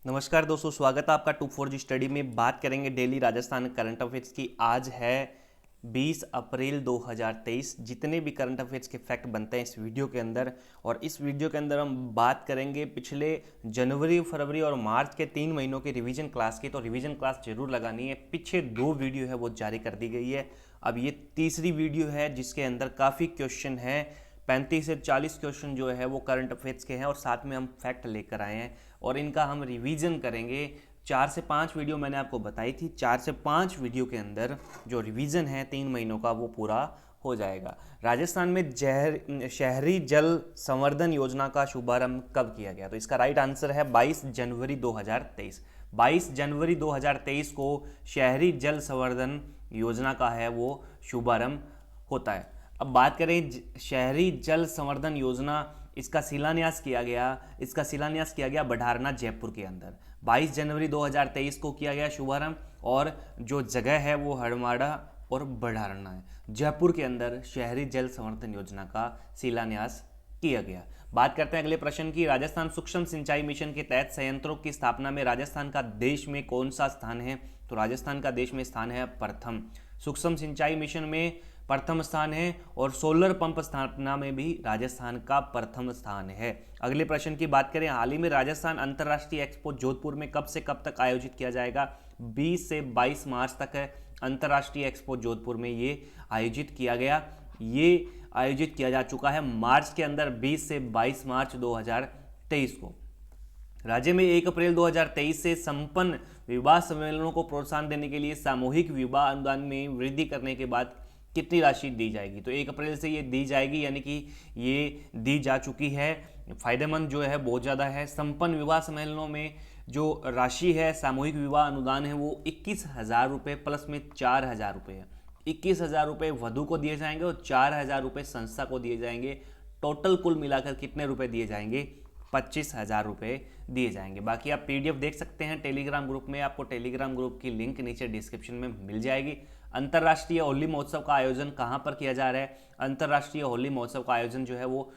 नमस्कार दोस्तों, स्वागत है आपका 24G स्टडी में। बात करेंगे डेली राजस्थान करंट अफेयर्स की। आज है 20 अप्रैल 2023। जितने भी करंट अफेयर्स के फैक्ट बनते हैं इस वीडियो के अंदर, और इस वीडियो के अंदर हम बात करेंगे पिछले जनवरी, फरवरी और मार्च के 3 महीनों के रिवीजन क्लास की। तो रिवीजन क्लास जरूर लगानी है। पीछे 2 वीडियो है वो जारी कर दी गई है, अब ये तीसरी वीडियो है जिसके अंदर काफ़ी क्वेश्चन है। 35 से 40 क्वेश्चन जो है वो करंट अफेयर्स के हैं और साथ में हम फैक्ट लेकर आए हैं और इनका हम रिवीजन करेंगे। 4 से 5 वीडियो मैंने आपको बताई थी, 4 से 5 वीडियो के अंदर जो रिवीजन है 3 महीनों का वो पूरा हो जाएगा। राजस्थान में शहरी जल संवर्धन योजना का शुभारंभ कब किया गया? तो इसका राइट आंसर है 22 जनवरी 2023। 22 जनवरी 2023 को शहरी जल संवर्धन योजना का है वो शुभारंभ होता है। अब बात करें शहरी जल संवर्धन योजना, इसका शिलान्यास किया गया बढ़ारना जयपुर के अंदर 22 जनवरी 2023 को किया गया शुभारंभ। और जो जगह है वो हड़माड़ा और बढ़ारना है, जयपुर के अंदर शहरी जल संवर्धन योजना का शिलान्यास किया गया। बात करते हैं अगले प्रश्न की। राजस्थान सूक्ष्म सिंचाई मिशन के तहत संयंत्रों की स्थापना में राजस्थान का देश में कौन सा स्थान है? तो राजस्थान का देश में स्थान है प्रथम। सूक्ष्म सिंचाई मिशन में प्रथम स्थान है और सोलर पंप स्थापना में भी राजस्थान का प्रथम स्थान है। अगले प्रश्न की बात करें। हाल ही में राजस्थान अंतर्राष्ट्रीय एक्सपो जोधपुर में कब से कब तक आयोजित किया जाएगा? 20 से 22 मार्च तक है अंतर्राष्ट्रीय एक्सपो जोधपुर में ये आयोजित किया गया। ये आयोजित किया जा चुका है मार्च के अंदर, 20 से 22 मार्च 2023 को। राज्य में 1 अप्रैल 2023 से संपन्न विवाह सम्मेलनों को प्रोत्साहन देने के लिए सामूहिक विवाह अनुदान में वृद्धि करने के बाद कितनी राशि दी जाएगी? तो 1 अप्रैल से ये दी जाएगी, यानी कि ये दी जा चुकी है। फायदेमंद जो है बहुत ज़्यादा है। संपन्न विवाह सम्मेलनों में जो राशि है सामूहिक विवाह अनुदान है वो 21,000 रुपये प्लस में 4,000 रुपये है। 21,000 रुपये वधू को दिए जाएंगे और 4,000 रुपये संस्था को दिए जाएंगे। टोटल कुल मिलाकर कितने रुपए दिए जाएंगे? 25,000 रुपये दिए जाएंगे। बाकी आप पीडीएफ देख सकते हैं टेलीग्राम ग्रुप में, आपको टेलीग्राम ग्रुप की लिंक नीचे डिस्क्रिप्शन में मिल जाएगी। अंतर्राष्ट्रीय होली महोत्सव का आयोजन कहाँ पर किया जा रहा है? अंतर्राष्ट्रीय होली महोत्सव का आयोजन जो है वो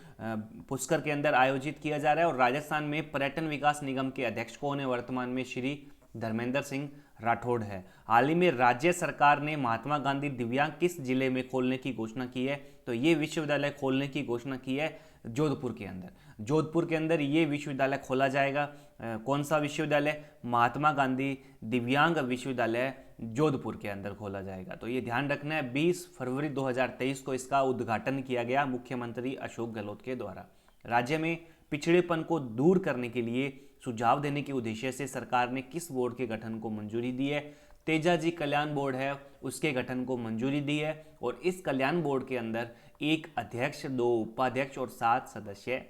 पुष्कर के अंदर आयोजित किया जा रहा है। और राजस्थान में पर्यटन विकास निगम के अध्यक्ष कौन है वर्तमान में? श्री धर्मेंद्र सिंह राठौड़ है। हाल ही में राज्य सरकार ने महात्मा गांधी दिव्यांग किस जिले में खोलने की घोषणा की है? तो ये विश्वविद्यालय खोलने की घोषणा की है जोधपुर के अंदर। जोधपुर के अंदर ये विश्वविद्यालय खोला जाएगा। कौन सा विश्वविद्यालय? महात्मा गांधी दिव्यांग विश्वविद्यालय जोधपुर के अंदर खोला जाएगा। तो ये ध्यान रखना है। 20 फरवरी 2023 को इसका उद्घाटन किया गया मुख्यमंत्री अशोक गहलोत के द्वारा। राज्य में पिछड़ेपन को दूर करने के लिए सुझाव देने के उद्देश्य से सरकार ने किस बोर्ड के गठन को मंजूरी दी है? तेजाजी कल्याण बोर्ड है, उसके गठन को मंजूरी दी है। और इस कल्याण बोर्ड के अंदर 1 अध्यक्ष, 2 उपाध्यक्ष और 7 सदस्य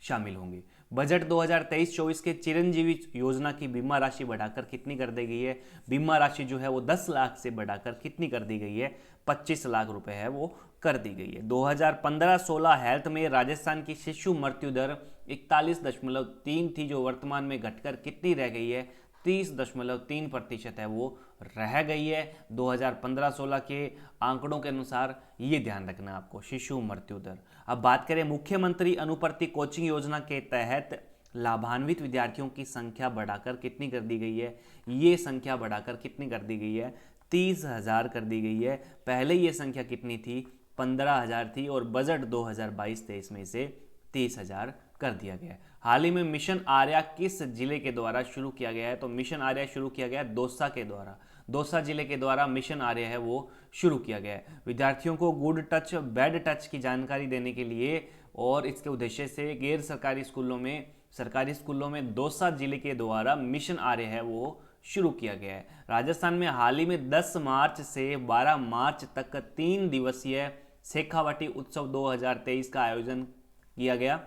शामिल होंगे। बजट 2023-24 के चिरंजीवी योजना की बीमा राशि बढ़ाकर कितनी कर दी गई है? बीमा राशि जो है वो 10 लाख से बढ़ाकर कितनी कर दी गई है? 25 लाख रुपए है वो कर दी गई है। 2015-16 हेल्थ में राजस्थान की शिशु मृत्यु दर 41.3 थी, जो वर्तमान में घटकर कितनी रह गई है? 30.3% है वो रह गई है 2015-16 के आंकड़ों के अनुसार। ये ध्यान रखना आपको, शिशु मृत्यु दर। अब बात करें मुख्यमंत्री अनुप्रति कोचिंग योजना के तहत लाभान्वित विद्यार्थियों की संख्या बढ़ाकर कितनी कर दी गई है? ये संख्या बढ़ाकर कितनी कर दी गई है? 30,000 कर दी गई है। पहले ये संख्या कितनी थी? 15,000 थी और बजट 2022-23 में इसे 30,000 कर दिया गया है। हाल ही में मिशन आर्या किस जिले के द्वारा शुरू किया गया है? तो मिशन आर्या शुरू किया गया है दौसा के द्वारा। दौसा जिले के द्वारा मिशन आर्या है वो शुरू किया गया है। विद्यार्थियों को गुड टच, बैड टच की जानकारी देने के लिए और इसके उद्देश्य से गैर सरकारी स्कूलों में दौसा जिले के द्वारा मिशन आर्या है वो शुरू किया गया है। राजस्थान में हाल ही में 10 मार्च से 12 मार्च तक 3 दिवसीय शेखावाटी उत्सव 2023 का आयोजन किया गया।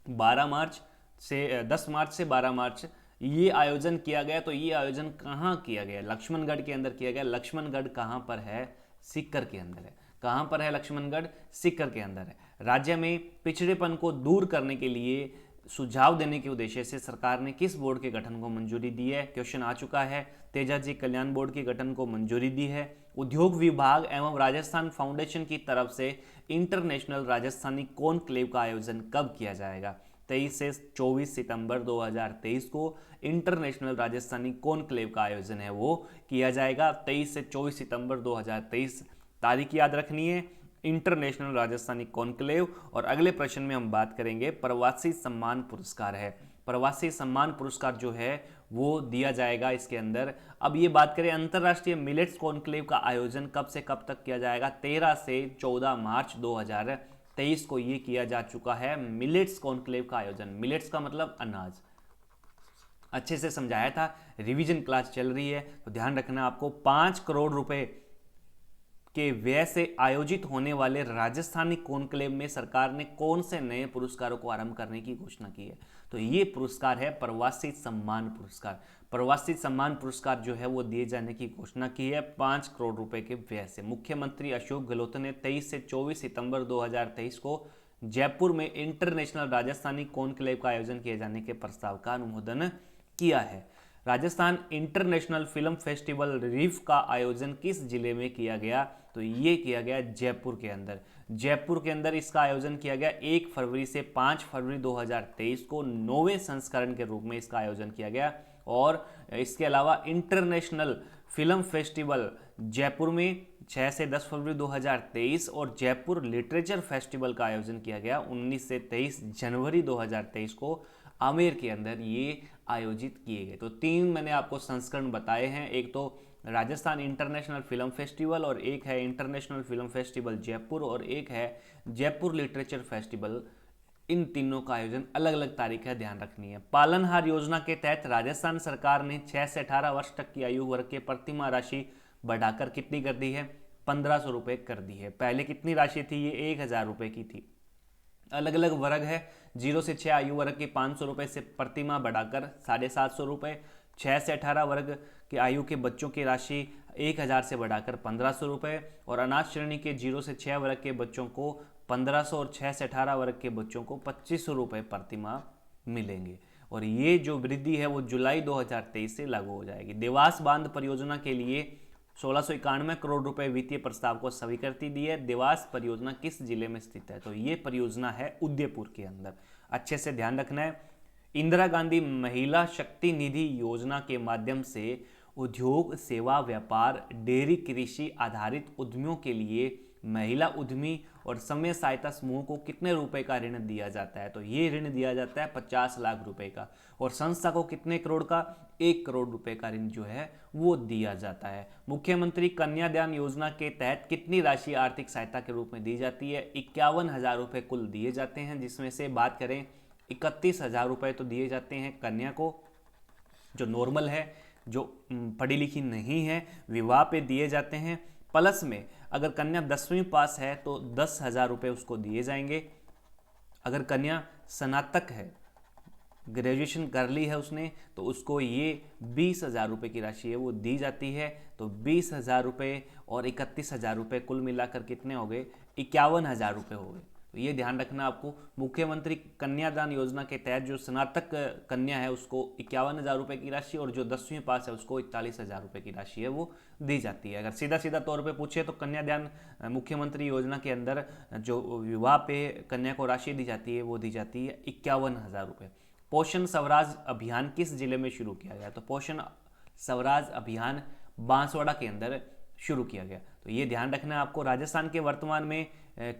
12 मार्च से 10 मार्च से 12 मार्च ये आयोजन किया गया। तो ये आयोजन कहाँ किया गया? लक्ष्मणगढ़ के अंदर किया गया। लक्ष्मणगढ़ कहाँ पर है? सीकर के अंदर है। कहाँ पर है लक्ष्मणगढ़? सीकर के अंदर है। राज्य में पिछड़ेपन को दूर करने के लिए सुझाव देने के उद्देश्य से सरकार ने किस बोर्ड के गठन को मंजूरी दी है? क्वेश्चन आ चुका है। तेजाजी कल्याण बोर्ड के गठन को मंजूरी दी है। उद्योग विभाग एवं राजस्थान फाउंडेशन की तरफ से इंटरनेशनल राजस्थानी कॉन्क्लेव का आयोजन कब किया जाएगा? 23 से 24 सितंबर 2023 को इंटरनेशनल राजस्थानी कॉन्क्लेव का आयोजन है वो किया जाएगा। 23 से 24 सितंबर 2023 तारीख याद रखनी है, इंटरनेशनल राजस्थानी कॉन्क्लेव। और अगले प्रश्न में हम बात करेंगे प्रवासी सम्मान पुरस्कार है। प्रवासी सम्मान पुरस्कार जो है वो दिया जाएगा इसके अंदर। अब ये बात करें अंतर्राष्ट्रीय मिलेट्स कॉन्क्लेव का आयोजन कब से कब तक किया जाएगा, 13 से 14 मार्च 2023 को ये किया जा चुका है मिलेट्स कॉन्क्लेव का आयोजन। मिलेट्स का मतलब अनाज, अच्छे से समझाया था, रिवीजन क्लास चल रही है तो ध्यान रखना आपको। 5 करोड़ रुपए के व्यय से आयोजित होने वाले राजस्थानी कॉन्क्लेव में सरकार ने कौन से नए पुरस्कारों को आरंभ करने की घोषणा की है, तो ये पुरस्कार है प्रवासी सम्मान पुरस्कार। प्रवासी सम्मान पुरस्कार जो है वो दिए जाने की घोषणा की है 5 करोड़ रुपए के व्यय से। मुख्यमंत्री अशोक गहलोत ने 23 से 24 सितंबर 2023 को जयपुर में इंटरनेशनल राजस्थानी कॉन्क्लेव का आयोजन किए जाने के प्रस्ताव का अनुमोदन किया है। राजस्थान इंटरनेशनल फिल्म फेस्टिवल रिफ का आयोजन किस जिले में किया गया, तो ये किया गया जयपुर के अंदर। जयपुर के अंदर इसका आयोजन किया गया 1 फरवरी से 5 फरवरी 2023 को 9वें संस्करण के रूप में इसका आयोजन किया गया। और इसके अलावा इंटरनेशनल फिल्म फेस्टिवल जयपुर में 6 से 10 फरवरी 2023 और जयपुर लिटरेचर फेस्टिवल का आयोजन किया गया 19 से 23 जनवरी 2023 को आमेर के अंदर ये आयोजित किए गए। तो 3 मैंने आपको संस्करण बताए हैं, एक तो राजस्थान इंटरनेशनल फिल्म फेस्टिवल और एक है इंटरनेशनल फिल्म फेस्टिवल जयपुर और एक है जयपुर लिटरेचर फेस्टिवल। इन तीनों का आयोजन अलग अलग तारीख है, ध्यान रखनी है। पालनहार योजना के तहत राजस्थान सरकार ने 6 से 18 वर्ष तक की आयु वर्ग के प्रतिमाह राशि बढ़ाकर कितनी कर दी है, 1500 रुपये कर दी है। पहले कितनी राशि थी, ये 1000 रुपये की थी। अलग अलग वर्ग है, 0 से 6 आयु वर्ग के 500 रुपये से प्रतिमाह बढ़ाकर 750 रुपये, 6 से 18 वर्ग के आयु के बच्चों की राशि 1000 से बढ़ाकर 1500 रुपये और अनाथ श्रेणी के 0 से 6 वर्ग के बच्चों को 1500 और 6 से 18 वर्ग के बच्चों को 2500 रुपये प्रतिमाह मिलेंगे। और ये जो वृद्धि है वो जुलाई 2023 से लागू हो जाएगी। देवास बांध परियोजना के लिए 1691 करोड़ रुपए वित्तीय प्रस्ताव को स्वीकृति दी है। देवास परियोजना किस जिले में स्थित है, तो ये परियोजना है उदयपुर के अंदर। अच्छे से ध्यान रखना है। इंदिरा गांधी महिला शक्ति निधि योजना के माध्यम से उद्योग, सेवा, व्यापार, डेयरी, कृषि आधारित उद्यमियों के लिए महिला उद्यमी और समय सहायता समूह को कितने रुपए का ऋण दिया जाता है, तो ये ऋण दिया जाता है 50 लाख रुपए का। और संस्था को कितने करोड़ का, 1 करोड़ रुपए का ऋण जो है वो दिया जाता है। मुख्यमंत्री कन्यादान योजना के तहत कितनी राशि आर्थिक सहायता के रूप में दी जाती है, 51,000 रुपये कुल दिए जाते हैं, जिसमें से बात करें 31,000 रुपये तो दिए जाते हैं कन्या को जो नॉर्मल है, जो पढ़ी लिखी नहीं है, विवाह पे दिए जाते हैं। प्लस में अगर कन्या 10वीं पास है तो 10,000 रुपये उसको दिए जाएंगे। अगर कन्या स्नातक है, ग्रेजुएशन कर ली है उसने, तो उसको ये 20,000 रुपये की राशि है वो दी जाती है। तो 20,000 रुपये और 31,000 रुपये कुल मिलाकर कितने हो गए, 51,000 रुपये हो गए। तो ये ध्यान रखना आपको। मुख्यमंत्री कन्यादान योजना के तहत जो स्नातक कन्या है उसको 51,000 रुपये की राशि और जो 10वीं पास है उसको 41,000 रुपये की राशि है वो दी जाती है। अगर सीधा सीधा तौर पे पूछे तो कन्यादान मुख्यमंत्री योजना के अंदर जो विवाह पे कन्या को राशि दी जाती है वो दी जाती है 51,000 रुपये। पोषण स्वराज अभियान किस जिले में शुरू किया गया, तो पोषण स्वराज अभियान बांसवाड़ा के अंदर शुरू किया गया। तो ये ध्यान रखना है आपको। राजस्थान के वर्तमान में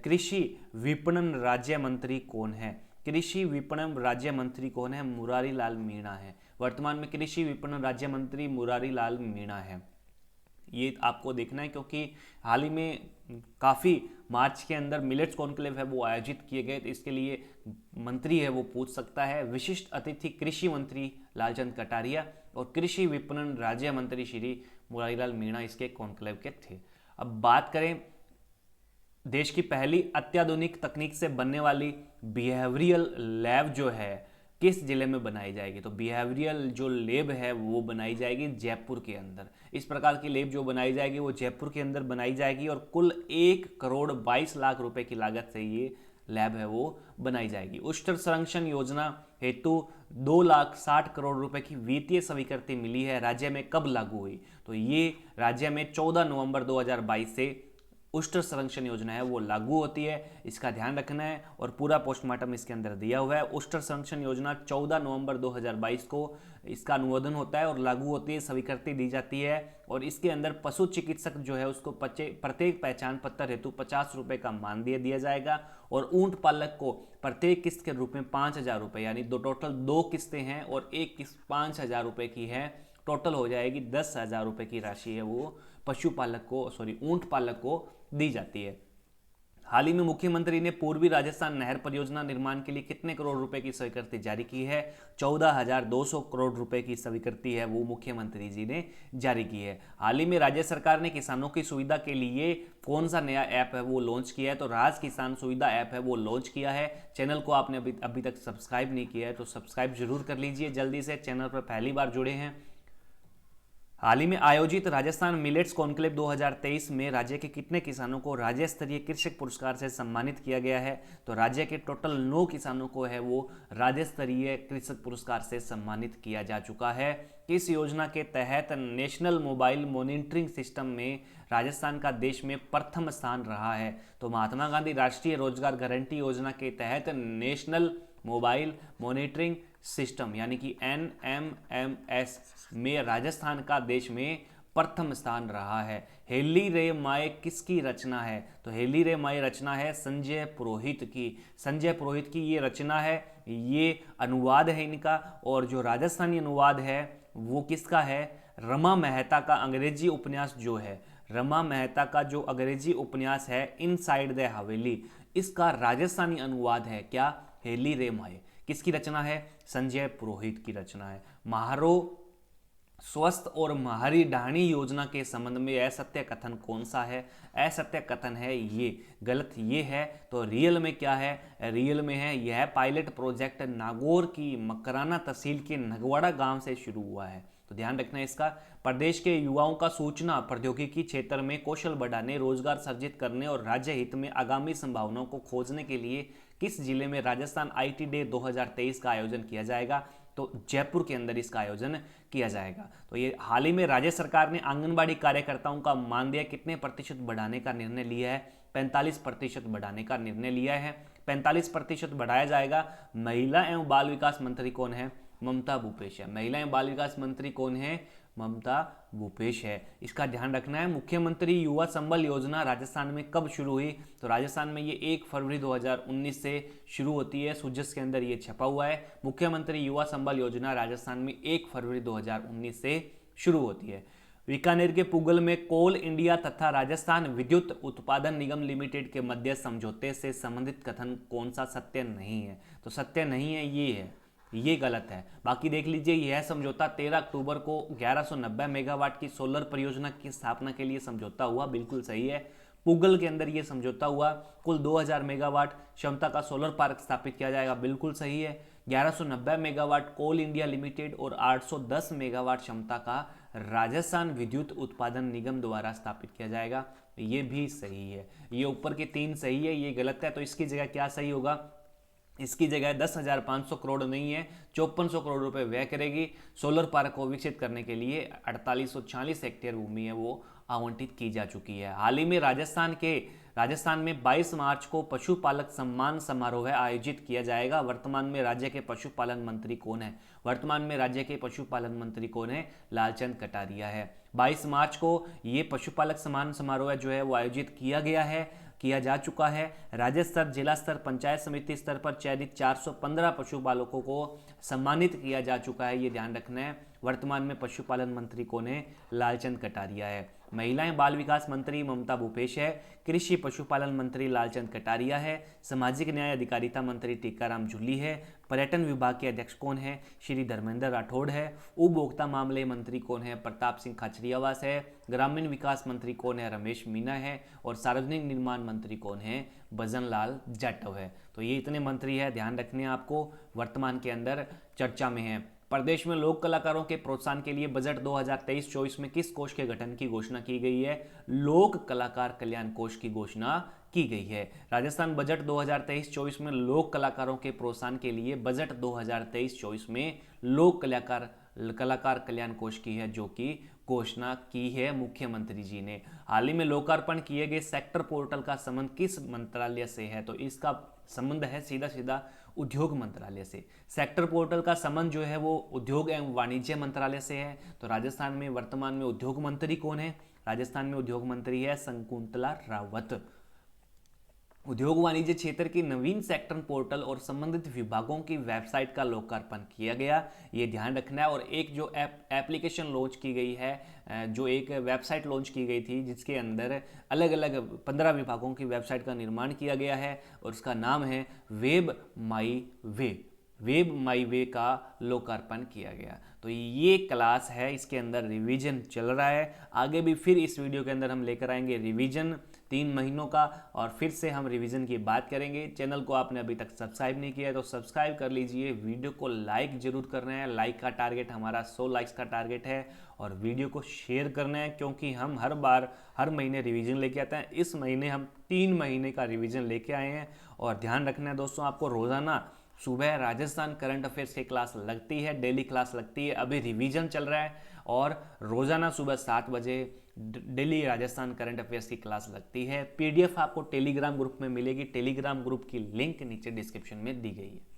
कृषि विपणन राज्य मंत्री कौन है, कृषि विपणन राज्य मंत्री कौन है, मुरारी लाल मीणा है। वर्तमान में कृषि विपणन राज्य मंत्री मुरारी लाल मीणा है। ये आपको देखना है क्योंकि हाल ही में काफ़ी मार्च के अंदर मिलेट्स कॉन्क्लेव है वो आयोजित किए गए, तो इसके लिए मंत्री है वो पूछ सकता है। विशिष्ट अतिथि कृषि मंत्री लालचंद कटारिया और कृषि विपणन राज्य मंत्री श्री मुरारीलाल मीणा इसके कॉन्क्लेव के थे। अब बात करें देश की पहली अत्याधुनिक तकनीक से बनने वाली बिहेवियरल लैब जो है किस जिले में बनाई जाएगी, तो बिहेवियरल जो लैब है वो बनाई जाएगी जयपुर के अंदर। इस प्रकार की लैब जो बनाई जाएगी वो जयपुर के अंदर बनाई जाएगी और कुल 1 करोड़ 22 लाख रुपए की लागत से ये लैब है वो बनाई जाएगी। उच्चतर संरक्षण योजना हेतु 2,60,000 करोड़ रुपए की वित्तीय स्वीकृति मिली है, राज्य में कब लागू हुई, तो ये राज्य में 14 नवंबर 2022 से उष्ट्र संरक्षण योजना है वो लागू होती है, इसका ध्यान रखना है। और पूरा पोस्टमार्टम इसके अंदर दिया हुआ है। उष्ट्र संरक्षण योजना 14 नवंबर 2022 को इसका अनुमोदन होता है और लागू होती है, स्वीकृति दी जाती है। और इसके अंदर पशु चिकित्सक जो है उसको प्रत्येक पहचान पत्र हेतु 50 रुपये का मानदेय दिया जाएगा। और ऊंट पालक को प्रत्येक किस्त के रूप में 5,000 रुपये, यानी टोटल 2 किस्तें हैं और एक किस्त 5,000 रुपये की है, टोटल हो जाएगी 10,000 रुपये की राशि है वो ऊंट पालक को दी जाती है। हाल ही में मुख्यमंत्री ने पूर्वी राजस्थान नहर परियोजना निर्माण के लिए कितने करोड़ रुपए की स्वीकृति जारी की है? 14,200 करोड़ रुपए की स्वीकृति है वो मुख्यमंत्री जी ने जारी की है। हाल ही में राज्य सरकार ने किसानों की सुविधा के लिए कौन सा नया ऐप है वो लॉन्च किया है? तो राज किसान सुविधा ऐप है वो लॉन्च किया है। चैनल को आपने अभी तक सब्सक्राइब नहीं किया है तो सब्सक्राइब जरूर कर लीजिए जल्दी से, चैनल पर पहली बार जुड़े हैं। हाल ही में आयोजित राजस्थान मिलेट्स कॉन्क्लेव 2023 में राज्य के कितने किसानों को राज्य स्तरीय कृषक पुरस्कार से सम्मानित किया गया है? तो राज्य के टोटल 9 किसानों को है वो राज्य स्तरीय कृषक पुरस्कार से सम्मानित किया जा चुका है। इस योजना के तहत नेशनल मोबाइल मॉनिटरिंग सिस्टम में राजस्थान का देश में प्रथम स्थान रहा है। तो महात्मा गांधी राष्ट्रीय रोजगार गारंटी योजना के तहत नेशनल मोबाइल मॉनिटरिंग सिस्टम यानी कि NMMS में राजस्थान का देश में प्रथम स्थान रहा है। हेली रे माए किसकी रचना है? तो हेली रे माए रचना है संजय पुरोहित की। संजय पुरोहित की ये रचना है, ये अनुवाद है इनका। और जो राजस्थानी अनुवाद है वो किसका है? रमा मेहता का अंग्रेजी उपन्यास जो है, रमा मेहता का जो अंग्रेजी उपन्यास है इनसाइड द हवेली, इसका राजस्थानी अनुवाद है क्या? हेली रे माए। किसकी रचना है? संजय पुरोहित की रचना है। महारो स्वस्थ और महारी ढाणी योजना के संबंध में असत्य कथन कौन सा है? असत्य कथन है ये, गलत ये है। तो रियल में क्या है? रियल में है यह पायलट प्रोजेक्ट नागौर की मकराना तहसील के नगवाड़ा गांव से शुरू हुआ है। तो ध्यान रखना है इसका। प्रदेश के युवाओं का सूचना प्रौद्योगिकी क्षेत्र में कौशल बढ़ाने, रोजगार सर्जित करने और राज्य हित में आगामी संभावनाओं को खोजने के लिए किस जिले में राजस्थान IT डे 2023 का आयोजन किया जाएगा? तो जयपुर के अंदर इसका आयोजन किया जाएगा। तो ये हाल ही में राज्य सरकार ने आंगनबाड़ी कार्यकर्ताओं का मानदेय कितने प्रतिशत बढ़ाने का निर्णय लिया है? 45% बढ़ाने का निर्णय लिया है। 45% बढ़ाया जाएगा। महिला एवं बाल विकास मंत्री कौन है? ममता भूपेश है। महिला एवं बाल विकास मंत्री कौन है? ममता भूपेश है। इसका ध्यान रखना है। मुख्यमंत्री युवा संबल योजना राजस्थान में कब शुरू हुई? तो राजस्थान में ये 1 फरवरी 2019 से शुरू होती है। सूजस के अंदर ये छपा हुआ है। मुख्यमंत्री युवा संबल योजना राजस्थान में 1 फरवरी 2019 से शुरू होती है। बीकानेर के पुगल में कोल इंडिया तथा राजस्थान विद्युत उत्पादन निगम लिमिटेड के मध्य समझौते से संबंधित कथन कौन सा सत्य नहीं है? तो सत्य नहीं है ये है, ये गलत है। बाकी देख लीजिए, यह समझौता 13 अक्टूबर को 1190 मेगावाट की सोलर परियोजना की स्थापना के लिए समझौता हुआ, बिल्कुल सही है। पुगल के अंदर यह समझौता हुआ, कुल 2000 मेगावाट क्षमता का सोलर पार्क स्थापित किया जाएगा, बिल्कुल सही है। 1190 मेगावाट कोल इंडिया लिमिटेड और 810 मेगावाट क्षमता का राजस्थान विद्युत उत्पादन निगम द्वारा स्थापित किया जाएगा, ये भी सही है। ये ऊपर के 3 सही है, ये गलत है। तो इसकी जगह क्या सही होगा? इसकी जगह 10,500 करोड़ नहीं है, 5400 करोड़ रुपए व्यय करेगी। सोलर पार्क को विकसित करने के लिए 4840 हेक्टेयर भूमि है वो आवंटित की जा चुकी है। हाल ही में राजस्थान में 22 मार्च को पशुपालक सम्मान समारोह आयोजित किया जाएगा। वर्तमान में राज्य के पशुपालन मंत्री कौन है? वर्तमान में राज्य के पशुपालन मंत्री कौन है? लालचंद कटारिया है। 22 मार्च को ये पशुपालक सम्मान समारोह जो है वो आयोजित किया जा चुका है। राज्य स्तर, जिला स्तर, पंचायत समिति स्तर पर चयनित 415 पशुपालकों को सम्मानित किया जा चुका है, ये ध्यान रखना है। वर्तमान में पशुपालन मंत्री कौन है? लालचंद कटारिया है। महिला एवं बाल विकास मंत्री ममता भूपेश है। कृषि पशुपालन मंत्री लालचंद कटारिया है। सामाजिक न्याय अधिकारिता मंत्री टीकाराम जूली है। पर्यटन विभाग के अध्यक्ष कौन है? श्री धर्मेंद्र राठौड़ है। उपभोक्ता मामले मंत्री कौन है? प्रताप सिंह खाचरियावास है। ग्रामीण विकास मंत्री कौन है? रमेश मीना है। और सार्वजनिक निर्माण मंत्री कौन है? भजन लाल जाटव है। तो ये इतने मंत्री है, ध्यान रखने आपको, वर्तमान के अंदर चर्चा में है। प्रदेश में लोक कलाकारों के प्रोत्साहन के लिए बजट 2023-24 में किस कोष के गठन की घोषणा की गई है? लोक कलाकार कल्याण कोष की घोषणा की गई है। राजस्थान बजट 2023-24 में लोक कलाकारों के प्रोत्साहन के लिए बजट 2023-24 में लोक कलाकार कल्याण कोष की है जो कि घोषणा की है मुख्यमंत्री जी ने। हाल ही में लोकार्पण किए गए सेक्टर पोर्टल का संबंध किस मंत्रालय से है? तो इसका संबंध है सीधा सीधा उद्योग मंत्रालय से। सेक्टर पोर्टल का संबंध जो है वो उद्योग एवं वाणिज्य मंत्रालय से है। तो राजस्थान में वर्तमान में उद्योग मंत्री कौन है? राजस्थान में उद्योग मंत्री है शकुंतला रावत। उद्योग वाणिज्य क्षेत्र की नवीन सेक्टर पोर्टल और संबंधित विभागों की वेबसाइट का लोकार्पण किया गया, ये ध्यान रखना है। और एक जो एप्लीकेशन लॉन्च की गई है, जो एक वेबसाइट लॉन्च की गई थी जिसके अंदर अलग अलग 15 विभागों की वेबसाइट का निर्माण किया गया है और उसका नाम है वेब माई वे का लोकार्पण किया गया। तो ये क्लास है, इसके अंदर रिवीजन चल रहा है। आगे भी फिर इस वीडियो के अंदर हम लेकर आएंगे रिवीजन 3 महीनों का और फिर से हम रिवीजन की बात करेंगे। चैनल को आपने अभी तक सब्सक्राइब नहीं किया है तो सब्सक्राइब कर लीजिए। वीडियो को लाइक जरूर करना है, लाइक का टारगेट हमारा 100 लाइक्स का टारगेट है। और वीडियो को शेयर करना है क्योंकि हम हर महीने रिवीजन लेके आते हैं। इस महीने हम 3 महीने का रिवीजन लेके आए हैं। और ध्यान रखना है दोस्तों, आपको रोजाना सुबह राजस्थान करंट अफेयर्स की क्लास लगती है, डेली क्लास लगती है। अभी रिवीजन चल रहा है और रोजाना सुबह 7 बजे डेली राजस्थान करंट अफेयर्स की क्लास लगती है। पीडीएफ आपको टेलीग्राम ग्रुप में मिलेगी। टेलीग्राम ग्रुप की लिंक नीचे डिस्क्रिप्शन में दी गई है।